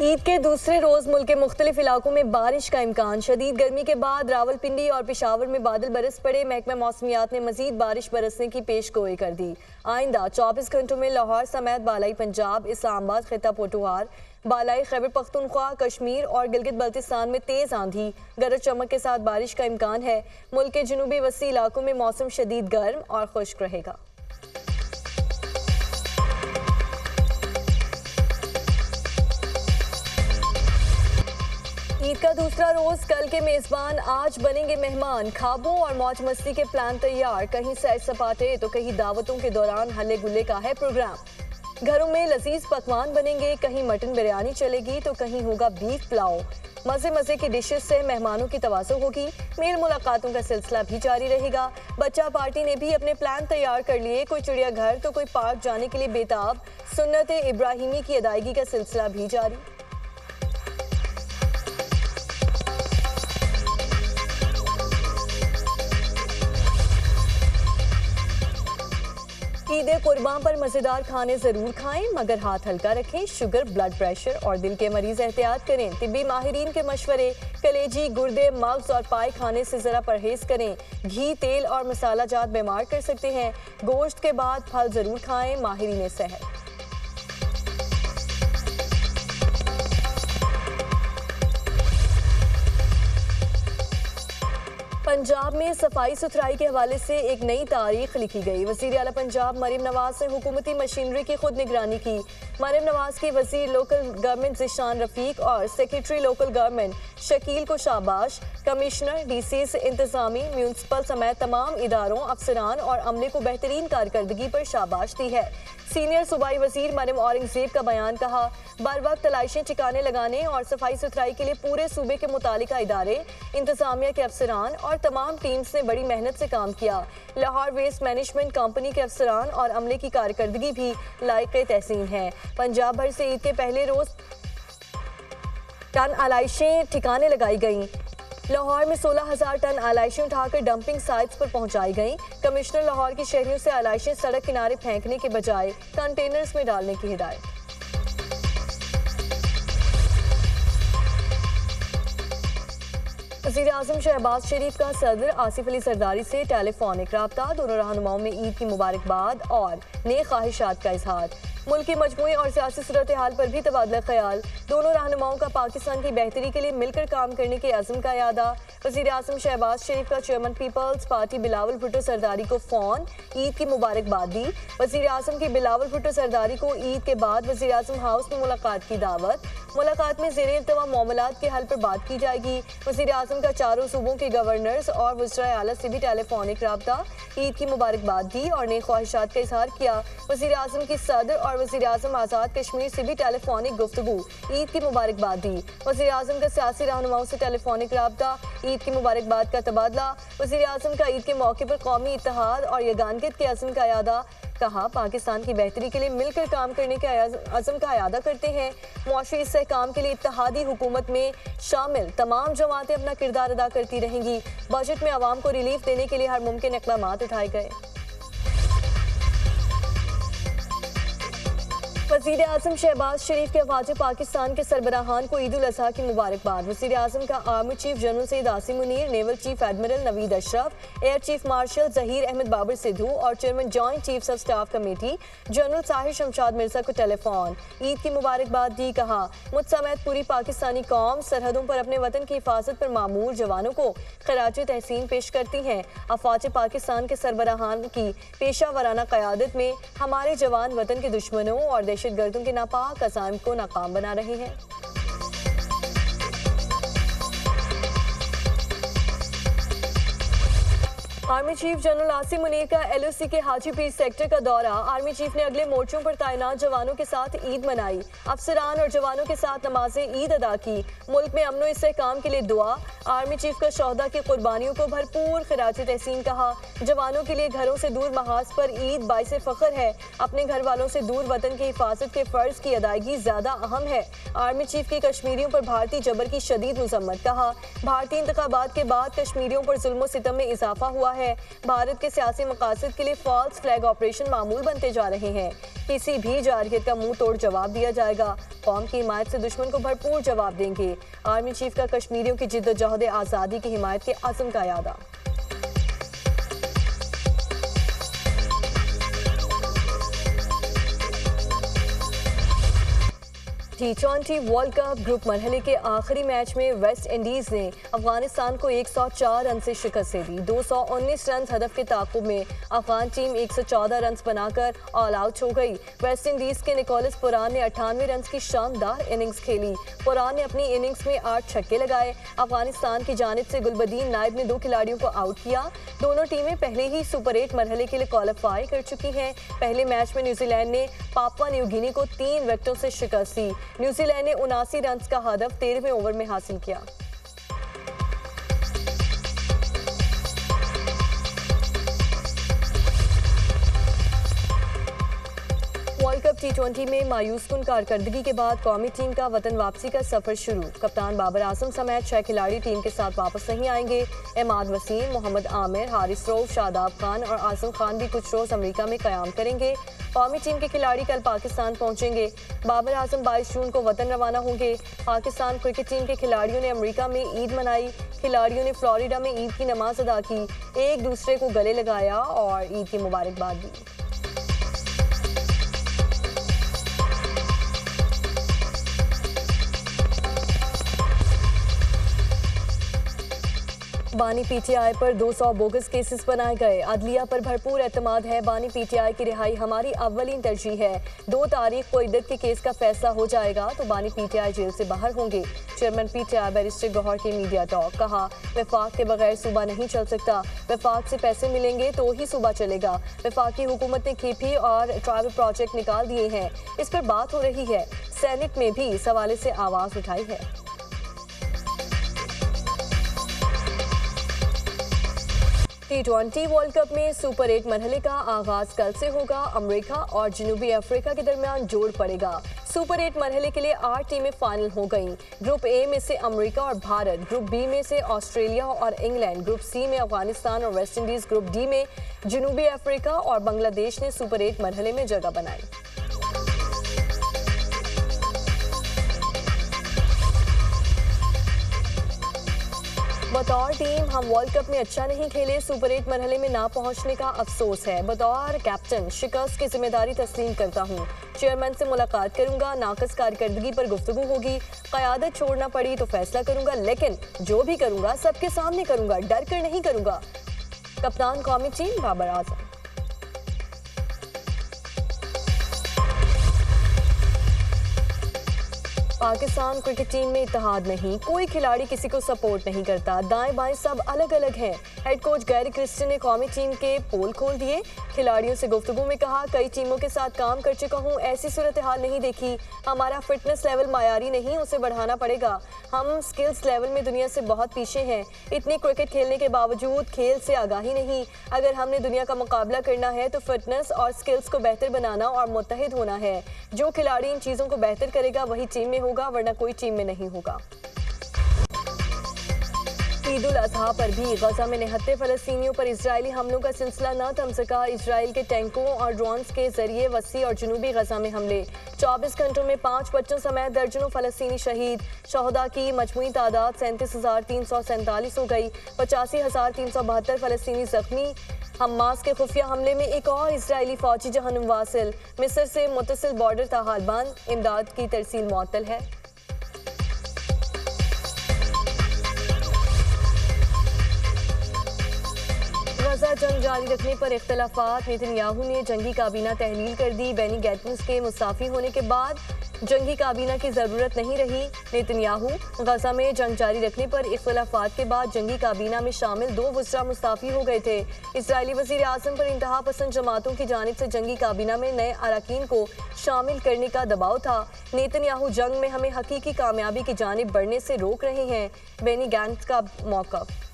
ईद के दूसरे रोज मुल्क के मुख्तलिफ इलाकों में बारिश का इम्कान। शदीद गर्मी के बाद रावलपिंडी और पेशावर में बादल बरस पड़े। महकमा मौसमियात ने मजीद बारिश बरसने की पेश गोई कर दी। आइंदा 24 घंटों में लाहौर समेत बालाई पंजाब, इस्लामाबाद, खिता पोटुहार, बालाई खैबर पख्तूनख्वा, कश्मीर और गिलगित बल्तिस्तान में तेज आंधी, गरज चमक के साथ बारिश का इम्कान है। मुल्क के जनूबी वसी इलाकों में मौसम शदीद गर्म और खुश्क रहेगा। ईद का दूसरा रोज कल के मेजबान आज बनेंगे मेहमान। ख्वाबों और मौज मस्ती के प्लान तैयार। कहीं सैर सपाटे तो कहीं दावतों के दौरान हल्ले गुल्ले का है प्रोग्राम। घरों में लजीज पकवान बनेंगे, कहीं मटन बिरयानी चलेगी तो कहीं होगा बीफ पुलाव। मजे मजे की डिशेस से मेहमानों की तवाज़ो होगी। मेल मुलाकातों का सिलसिला भी जारी रहेगा। बच्चा पार्टी ने भी अपने प्लान तैयार कर लिए। कोई चिड़ियाघर तो कोई पार्क जाने के लिए बेताब। सुन्नत इब्राहिमी की अदायगी का सिलसिला भी जारी। ईद कुर्बान पर मज़ेदार खाने ज़रूर खाएं, मगर हाथ हल्का रखें। शुगर, ब्लड प्रेशर और दिल के मरीज एहतियात करें। तिब्बी माहिरीन के मशवरे, कलेजी, गुर्दे, मग्ज और पाए खाने से ज़रा परहेज करें। घी, तेल और मसाला जात बीमार कर सकते हैं। गोश्त के बाद फल ज़रूर खाएं, माहिरीन सेहत। पंजाब में सफाई सुथराई के हवाले से एक नई तारीख लिखी गई। वज़ीर आला पंजाब मरीम नवाज ने हुकूमती मशीनरी की खुद निगरानी की। मरीम नवाज की वज़ीर लोकल गवर्नमेंट ज़िशान रफ़ीक और सेक्रेटरी लोकल गवर्नमेंट शकील को शाबाश। कमिश्नर, डीसीज, इंतजामी, म्यूनसिपल समेत तमाम इदारों, अफसरान और अमले को बेहतरीन कारकर्दगी पर शाबाश दी है। सीनियर सूबाई वज़ीर मरीम औरंगज़ेब का बयान कहा, बर वक्त तलाशियाँ ठिकाने लगाने और सफाई सुथराई के लिए पूरे सूबे के मुतालिका इदारे, इंतजामिया के अफसरान और तमाम टीम्स ने बड़ी मेहनत से काम किया। लाहौर वेस्ट मैनेजमेंट कंपनी के अफसरान और अमले की कारकर्दगी भी लायक़े तहसीन है। पंजाब भर से ईद के पहले रोज टन आलाइशें ठिकाने लगाई गईं। लाहौर में 16,000 टन आलाइशें उठाकर डंपिंग साइट्स पर पहुंचाई गईं। कमिश्नर लाहौर के शहरियों से आलाइशें सड़क किनारे फेंकने के बजाय कंटेनर्स में डालने की हिदायत। वज़ीर-ए-आज़म शहबाज शरीफ का सदर आसिफ अली जरदारी से टेलीफोनिक रब्ता। दोनों रहनुमाओं में ईद की मुबारकबाद और नेक ख्वाहिशात का इजहार। मुल्क की मजमूई और सियासी सूरत हाल पर भी तबादला ख्याल। दोनों रहनुमाओं का पाकिस्तान की बेहतरी के लिए मिलकर काम करने के अज़्म का यादा। वज़ीर-ए-आज़म शहबाज शरीफ का चेयरमैन पीपल्स पार्टी बिलावल भुट्टो सरदारी को फ़ोन, ईद की मुबारकबाद दी। वज़ीर-ए-आज़म की बिलावल भुट्टो सरदारी को ईद के बाद वज़ीर-ए-आज़म हाउस में मुलाकात की दावत। मुलाकात में ज़ेर-ए-इल्तवा मामलात के हल पर बात की जाएगी। वज़ीर-ए-आज़म का चारों सूबों के गवर्नर्स और वज़राए आला से भी टेलीफोनिक रब्ता। ईद की मुबारकबाद दी और नेक ख्वाहिशात का इजहार किया। वज़ीर-ए-आज़म की सदर और वज़ीर-ए-आज़म आज़ाद कश्मीर से भी टेलीफोनिक गुफ्तगू। ईद की मुबारकबाद दी। वज़ीर-ए-आज़म का सियासी रहनुमाओं से टेलीफोनिक रब्ता। ईद की मुबारकबाद का तबादला। वज़ीर-ए-आज़म का ईद के मौके पर कौमी इत्तेहाद और यगानगियत के अज़्म का यादा। कहा, पाकिस्तान की बेहतरी के लिए मिलकर काम करने के अज़्म का यादा करते हैं। मुआशी इस्तेहकाम के लिए इत्तेहादी हुकूमत में शामिल तमाम जमातें अपना किरदार अदा करती रहेंगी। बजट में आवाम को रिलीफ देने के लिए हर मुमकिन इक़दामात उठाए गए। वज़ीर-ए-आज़म शहबाज शरीफ के ख्वाजा पाकिस्तान के सरबराहान को ईद उल अज़हा की मुबारकबाद। वज़ीर-ए-आज़म का army chief general Syed Asim Munir, naval chief admiral Naveed Ashraf, air chief marshal Zaheer Ahmed Babar Sidhu और chairman joint chiefs of staff committee general Sahir Shamshad Mirza को टेलीफोन, ईद की मुबारकबाद दी। कहा, मुझ समेत पूरी पाकिस्तानी कौम सरहदों पर अपने वतन की हिफाजत पर मामूर जवानों को खराज तहसीन पेश करती हैं। अफवाज पाकिस्तान के सरबराहान की पेशा वराना क़यादत में हमारे जवान वतन के दुश्मनों और दहशतगर्दों के नापाक अज़ाइम को नाकाम बना रहे हैं। Army chief general Asim Munir का LOC के हाजी पीर सेक्टर का दौरा। आर्मी चीफ ने अगले मोर्चों पर तैनात जवानों के साथ ईद मनाई। अफसरान और जवानों के साथ नमाजें ईद अदा की। मुल्क में अमनो इस्तेहकाम के लिए दुआ। आर्मी चीफ का शोहदा की कुर्बानियों को भरपूर खिराज तहसीन कहा। जवानों के लिए घरों से दूर महाज पर ईद बाइसे फ़ख्र है। अपने घर वालों से दूर वतन की हिफाजत के फ़र्ज की अदायगी ज़्यादा अहम है। आर्मी चीफ की कश्मीरियों पर भारतीय जबर की शदीद मजम्मत। कहा, भारतीय इंतखाबात के बाद कश्मीरियों पर जुल्म सितम में इजाफा हुआ है। भारत के सियासी मकासद के लिए फॉल्स फ्लैग ऑपरेशन मामूल बनते जा रहे हैं। किसी भी जारहियत का मुंह तोड़ जवाब दिया जाएगा। कौम की हिमायत से दुश्मन को भरपूर जवाब देंगे। आर्मी चीफ का कश्मीरियों की जिद्दोजहद आज़ादी की हिमायत के अज़्म का यादा। T20 वर्ल्ड कप ग्रुप मरहले के आखिरी मैच में वेस्ट इंडीज ने अफगानिस्तान को 104 रन से शिकस्त दे दी। 219 रन हदफ के ताक़ुब में अफगान टीम 114 रन बनाकर ऑल आउट हो गई। वेस्ट इंडीज के निकोलस पुरान ने 98 रन की शानदार इनिंग्स खेली। पुरान ने अपनी इनिंग्स में 8 छक्के लगाए। अफगानिस्तान की जानिब से गुलबदीन नाइब ने 2 खिलाड़ियों को आउट किया। दोनों टीमें पहले ही सुपर 8 मरहले के लिए क्वालिफाई कर चुकी हैं। पहले मैच में न्यूजीलैंड ने पापुआ न्यू गिनी को 3 विकेटों से शिकस्त दी। न्यूजीलैंड ने 79 रन का हदफ 13वें ओवर में हासिल किया। वर्ल्ड कप T20 में मायूस कुन कारकर्दगी के बाद कौमी टीम का वतन वापसी का सफर शुरू। कप्तान बाबर आजम समेत 6 खिलाड़ी टीम के साथ वापस नहीं आएंगे। इमाद वसीम, मोहम्मद आमिर, हारिस रऊफ, शादाब खान और आसिम खान भी कुछ रोज अमेरिका में कयाम करेंगे। कौमी टीम के खिलाड़ी कल पाकिस्तान पहुंचेंगे। बाबर आजम 22 जून को वतन रवाना होंगे। पाकिस्तान क्रिकेट टीम के खिलाड़ियों ने अमेरिका में ईद मनाई। खिलाड़ियों ने फ्लोरिडा में ईद की नमाज अदा की, एक दूसरे को गले लगाया और ईद की मुबारकबाद दी। बानी पीटीआई पर 200 बोगस केसेस बनाए गए। अदलिया पर भरपूर एतमाद है। बानी पीटीआई की रिहाई हमारी अव्वलीन तरजीह है। 2 तारीख को इद्दत के केस का फैसला हो जाएगा तो बानी पीटीआई जेल से बाहर होंगे। चेयरमैन पीटीआई बैरिस्टर गौहर की मीडिया टॉक। कहा, वफाक के बगैर सूबा नहीं चल सकता। वफाक से पैसे मिलेंगे तो ही सूबा चलेगा। वफाकी हुकूमत ने KP और ट्राइबल प्रोजेक्ट निकाल दिए हैं। इस पर बात हो रही है। सेनेट में भी इस हवाले से आवाज़ उठाई है। T20 वर्ल्ड कप में सुपर 8 मरहले का आगाज कल से होगा। अमेरिका और जनूबी अफ्रीका के दरमियान जोड़ पड़ेगा। सुपर 8 मरहले के लिए 8 टीमें फाइनल हो गईं। ग्रुप A में से अमेरिका और भारत, ग्रुप B में से ऑस्ट्रेलिया और इंग्लैंड, ग्रुप C में अफगानिस्तान और वेस्ट इंडीज, ग्रुप D में जनूबी अफ्रीका और बांग्लादेश ने सुपर 8 मरहले में जगह बनाई। बतौर टीम हम वर्ल्ड कप में अच्छा नहीं खेले, सुपर 8 मरहले में ना पहुंचने का अफसोस है। बतौर कैप्टन शिकस्त की जिम्मेदारी तस्लीम करता हूं। चेयरमैन से मुलाकात करूंगा। नाकस कारकर्दगी पर गुफ्तगू होगी। क़यादत छोड़ना पड़ी तो फैसला करूंगा, लेकिन जो भी करूंगा सबके सामने करूंगा, डर कर नहीं करूंगा। कप्तान कौमी team Babar Azam. Pakistan cricket team में इत्तेहाद नहीं, कोई खिलाड़ी किसी को सपोर्ट नहीं करता, दाएं बाएं सब अलग अलग हैं। हेड कोच गैरी क्रिस्टन ने कौमी टीम के पोल खोल दिए। खिलाड़ियों से गुफ्तगू में कहा, कई टीमों के साथ काम कर चुका हूं, ऐसी सूरत हाल नहीं देखी। हमारा फिटनेस लेवल मायारी नहीं, उसे बढ़ाना पड़ेगा। हम स्किल्स लेवल में दुनिया से बहुत पीछे हैं। इतनी क्रिकेट खेलने के बावजूद खेल से आगाही नहीं। अगर हमने दुनिया का मुकाबला करना है तो फिटनेस और स्किल्स को बेहतर बनाना और मुत्तहिद होना है। जो खिलाड़ी इन चीज़ों को बेहतर करेगा वही टीम में होगा, वरना कोई टीम में नहीं होगा। ईद उल अजहा पर भी गजा में निहत्ते फ़लस्तीनियों पर इजरायली हमलों का सिलसिला न थम सका। इसराइल के टैंकों और ड्रोन्स के जरिए वसी और जनूबी गजा में हमले। 24 घंटों में 5 बच्चों समेत दर्जनों फ़लस्तीनी शहीद। शहदा की मजमूई तादाद 37,347 हो गई। 85,372 फ़लस्तीनी जख्मी। हमास के खुफिया हमले में एक और इजरायली फौजी जहन्नुम वासिल। मिस्र से मुत्तसिल बॉर्डर ताहाल बंद, इमदाद की तरसील मुअत्तल है। गजा जंग जारी रखने पर इख्तलाफात। नेतन्याहू ने जंगी काबीना तहलील कर दी। बेनी गैट्स के मुस्ताफी होने के बाद जंगी काबीना की ज़रूरत नहीं रही। नेतन्याहू गजा में जंग जारी रखने पर इख्तलाफात के बाद जंगी काबीना में शामिल 2 वज़रा मुस्ताफी हो गए थे। इसराइली वज़ीर आज़म पर इंतहा पसंद जमातों की जानिब से जंगी काबीना में नए अरकान को शामिल करने का दबाव था। नेतन्याहू जंग में हमें हकीकी कामयाबी की जानिब बढ़ने से रोक रहे हैं। बेनी गैट्स का मौक़िफ़।